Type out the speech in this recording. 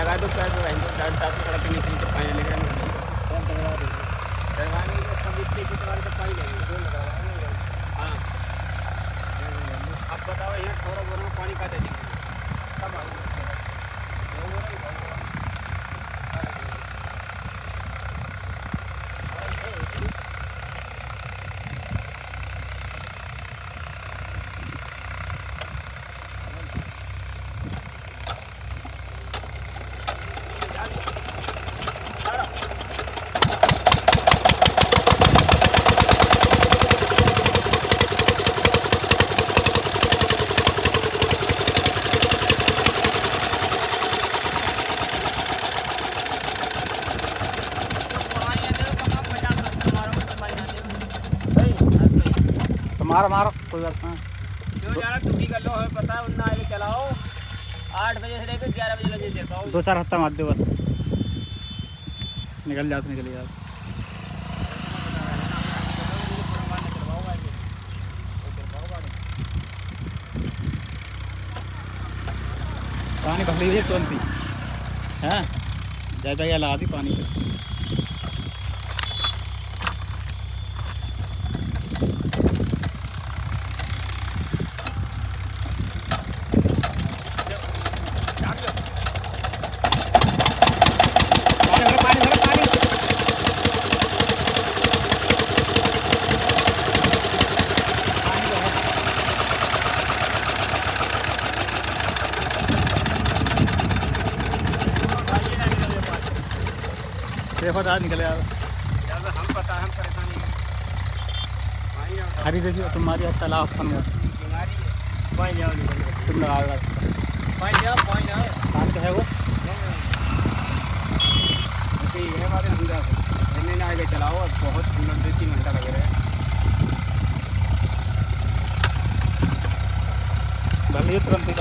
लगा दो पैर पे डालता तो सड़क के नीचे तो पानी लेकर डरवाने के सब इतने की तरह से पानी लेंगे। हाँ अब बताओ यहाँ थोड़ा बोरा में पानी का दे देंगे कब मारो मारो कोई बात नहीं जो जाना तुम ही कर लो हमें पता है उतना आगे चलाओ 8 बजे से लेकर 11 बजे लगे देखा हो 2-4 हफ्ता मत दो बस निकल जाओ निकल जाओ पानी भर लीजिए तुरंत ही हाँ ज़्यादा या लगा दी पानी देखो निकले यार हम पता हम परेशानी हरी देखिए तुम्हारी तालाब फन में पानी जाओ तुम लगाओ पानी जाओ कहाँ का है वो ठीक है बात हमने आगे चलाओ बहुत 2-3 घंटा लगे रहे भर लीजिए तुरंत ही